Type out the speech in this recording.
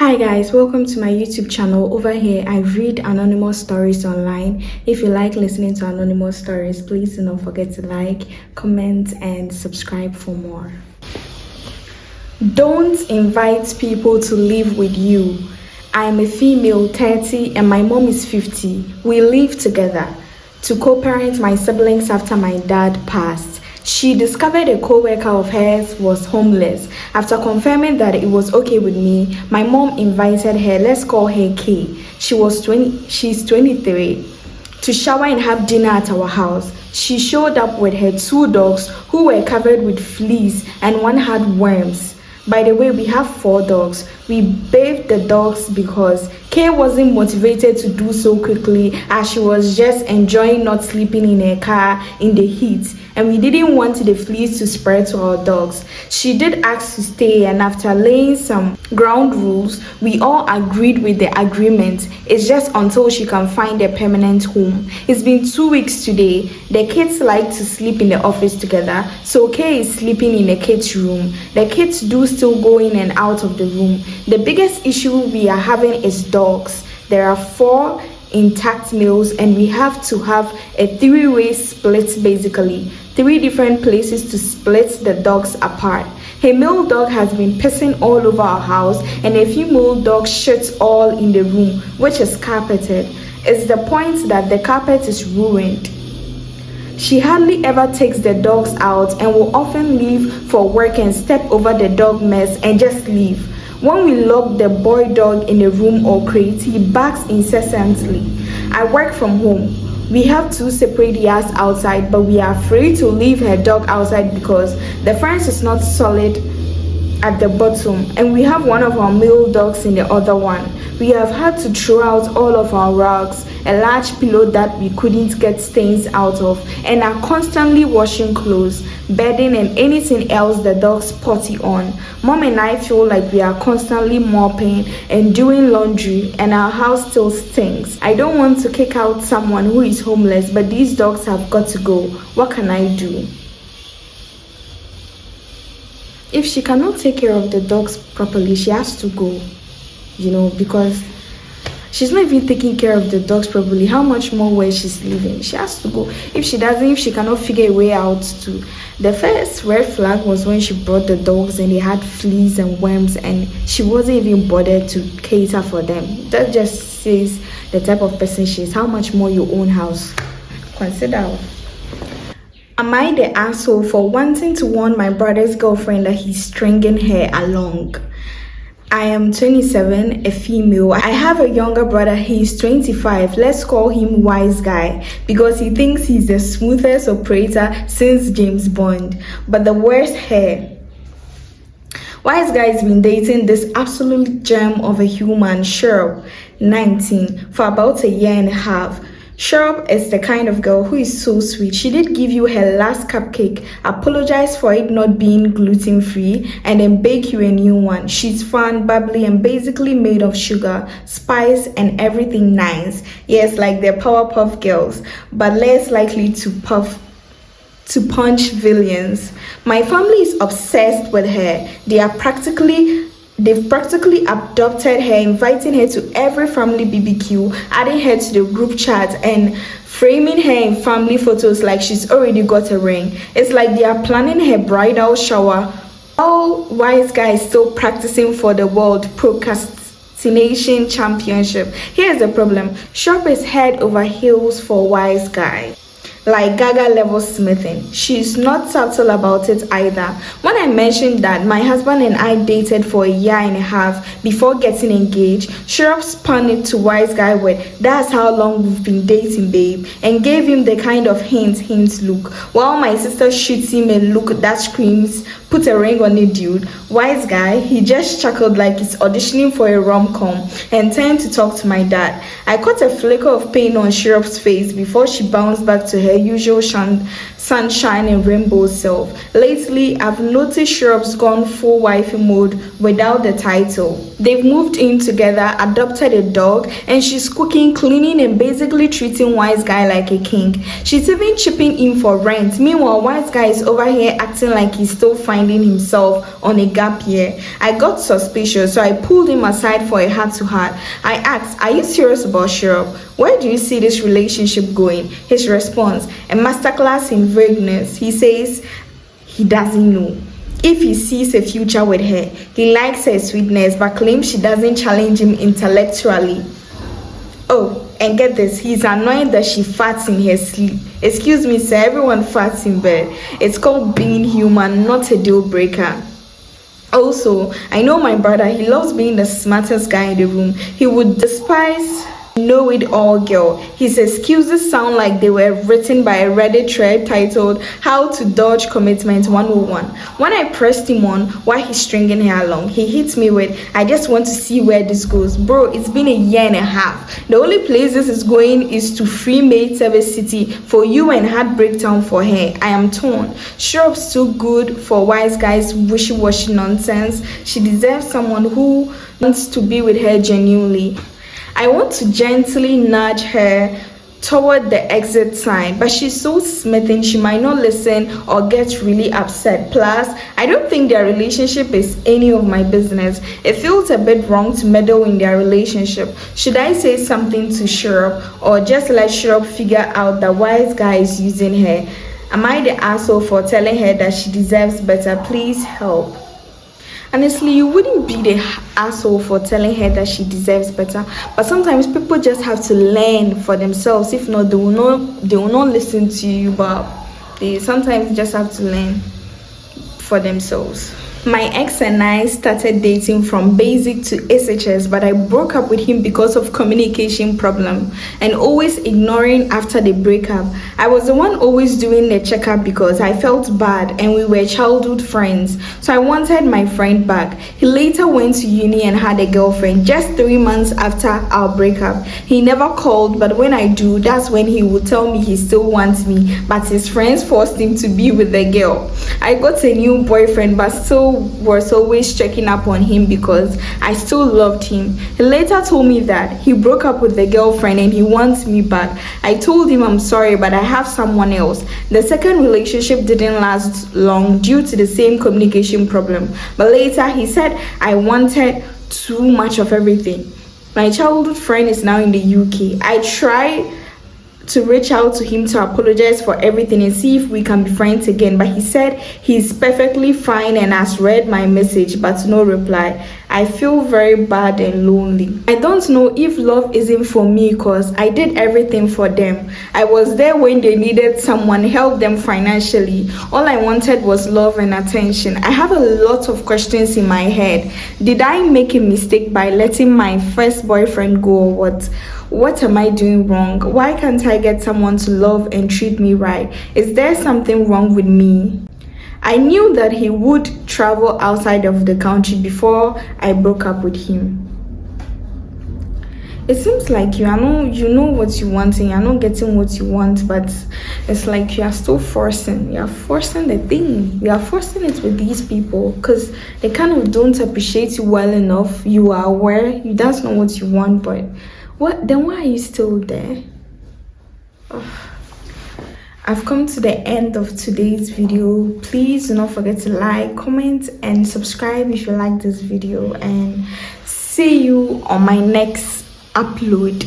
Hi guys, welcome to my YouTube channel. Over here, I read anonymous stories online. If you like listening to anonymous stories, please do not forget to like, comment, and subscribe for more. Don't invite people to live with you. I am a female, 30, and my mom is 50. We live together to co-parent my siblings after my dad passed. She discovered a co-worker of hers was homeless. After confirming that it was okay with me, my mom invited her, let's call her Kay. She's 23, to shower and have dinner at our house. She showed up with her 2 dogs who were covered with fleas and one had worms. By the way, we have 4 dogs. We bathed the dogs because Kay wasn't motivated to do so quickly as she was just enjoying not sleeping in her car in the heat, and we didn't want the fleas to spread to our dogs. She did ask to stay, and after laying some ground rules, we all agreed with the agreement. It's just until she can find a permanent home. It's been 2 weeks today. The kids like to sleep in the office together, so Kay is sleeping in the kids' room. The kids do still go in and out of the room. The biggest issue we are having is dogs. There are 4 intact males and we have to have a 3-way split, basically 3 different places to split the dogs apart. A male dog has been pissing all over our house and a female dog shits all in the room, which is carpeted. It's the point that the carpet is ruined. She hardly ever takes the dogs out and will often leave for work and step over the dog mess and just leave. When we lock the boy dog in a room or crate, he barks incessantly. I work from home. We have 2 separate yards outside, but we are afraid to leave her dog outside because the fence is not solid at the bottom, and we have one of our male dogs in the other one. We have had to throw out all of our rugs, a large pillow that we couldn't get stains out of, and are constantly washing clothes, bedding, and anything else the dogs potty on. Mom and I feel like we are constantly mopping and doing laundry, and our house still stinks. I don't want to kick out someone who is homeless, but these dogs have got to go. What can I do? If she cannot take care of the dogs properly, she has to go, because she's not even taking care of the dogs properly. How much more where she's living? She has to go. If she cannot figure a way out to. The first red flag was when she brought the dogs and they had fleas and worms and she wasn't even bothered to cater for them. That just says the type of person she is. How much more your own house? Consider. Am I the asshole for wanting to warn my brother's girlfriend that he's stringing her along? I am 27, a female. I have a younger brother, he's 25. Let's call him Wise Guy because he thinks he's the smoothest operator since James Bond. But the worst hair. Wise Guy has been dating this absolute gem of a human, Cheryl, 19, for about a year and a half. Cheryl is the kind of girl who is so sweet. She did give you her last cupcake, apologize for it not being gluten-free, and then bake you a new one. She's fun, bubbly, and basically made of sugar, spice, and everything nice. Yes, like the Powerpuff Girls, but less likely to punch villains. My family is obsessed with her. They've practically adopted her, inviting her to every family BBQ, adding her to the group chat, and framing her in family photos like she's already got a ring. It's like they are planning her bridal shower. All Wise Guy is still practicing for the World Procrastination Championship. Here's the problem. Shop is head over heels for Wise Guy. Like Gaga level smithing. She's not subtle about it either. When I mentioned that my husband and I dated for a year and a half before getting engaged, Cheryl spun it to Wise Guy with, "That's how long we've been dating, babe," and gave him the kind of hint look. While my sister shoots him a look that screams, "Put a ring on it, dude." Wise Guy, he just chuckled like he's auditioning for a rom-com and turned to talk to my dad. I caught a flicker of pain on Cheryl's face before she bounced back to her usual sunshine and rainbow self. Lately, I've noticed Shrub's gone full wifey mode without the title. They've moved in together, adopted a dog, and she's cooking, cleaning, and basically treating Wise Guy like a king. She's even chipping in for rent. Meanwhile, Wise Guy is over here acting like he's still finding himself on a gap year. I got suspicious, so I pulled him aside for a heart-to-heart. I asked, "Are you serious about Shrub? Where do you see this relationship going?" His response, a masterclass in vagueness. He says he doesn't know if he sees a future with her. He likes her sweetness but claims she doesn't challenge him intellectually. Oh, and get this, he's annoyed that she farts in her sleep. Excuse me, sir, everyone farts in bed. It's called being human, not a deal breaker. Also, I know my brother, he loves being the smartest guy in the room. He would despise know-it-all girl. His excuses sound like they were written by a Reddit thread titled "How to Dodge Commitment 101." When I pressed him on why he's stringing her along, he hits me with, "I just want to see where this goes." Bro, it's been a year and a half. The only place this is going is to free Maid Service City for you and Heartbreak Town for her. I am torn. Shrub's too good for Wise Guy's wishy-washy nonsense. She deserves someone who wants to be with her genuinely. I want to gently nudge her toward the exit sign, but she's so smitten she might not listen or get really upset. Plus, I don't think their relationship is any of my business. It feels a bit wrong to meddle in their relationship. Should I say something to Shrub or just let Shrub figure out that Wise Guy is using her? Am I the asshole for telling her that she deserves better? Please help. Honestly, you wouldn't be the asshole for telling her that she deserves better, but sometimes people just have to learn for themselves. If not, they will not listen to you, but they sometimes just have to learn for themselves. My ex and I started dating from basic to SHS, but I broke up with him because of communication problem and always ignoring after the breakup. I was the one always doing the checkup because I felt bad and we were childhood friends, so I wanted my friend back. He later went to uni and had a girlfriend just 3 months after our breakup. He never called, but when I do, that's when he would tell me he still wants me, but his friends forced him to be with the girl. I got a new boyfriend, but still was always checking up on him because I still loved him. He later told me that he broke up with the girlfriend and he wants me back. I told him I'm sorry, but I have someone else. The second relationship didn't last long due to the same communication problem, but later he said I wanted too much of everything. My childhood friend is now in the UK. I tried to reach out to him to apologize for everything and see if we can be friends again, but he said he's perfectly fine and has read my message but no reply. I feel very bad and lonely. I don't know if love isn't for me because I did everything for them. I was there when they needed someone, helped them financially. All I wanted was love and attention. I have a lot of questions in my head. Did I make a mistake by letting my first boyfriend go or what? What am I doing wrong? Why can't I get someone to love and treat me right? Is there something wrong with me? I knew that he would travel outside of the country before I broke up with him. It seems like you know what you want and you're not getting what you want, but it's like you are still forcing. You are forcing the thing. You are forcing it with these people because they kind of don't appreciate you well enough. You are aware, you don't know what you want, but then why are you still there? I've come to the end of today's video. Please do not forget to like, comment, and subscribe if you like this video, and see you on my next upload.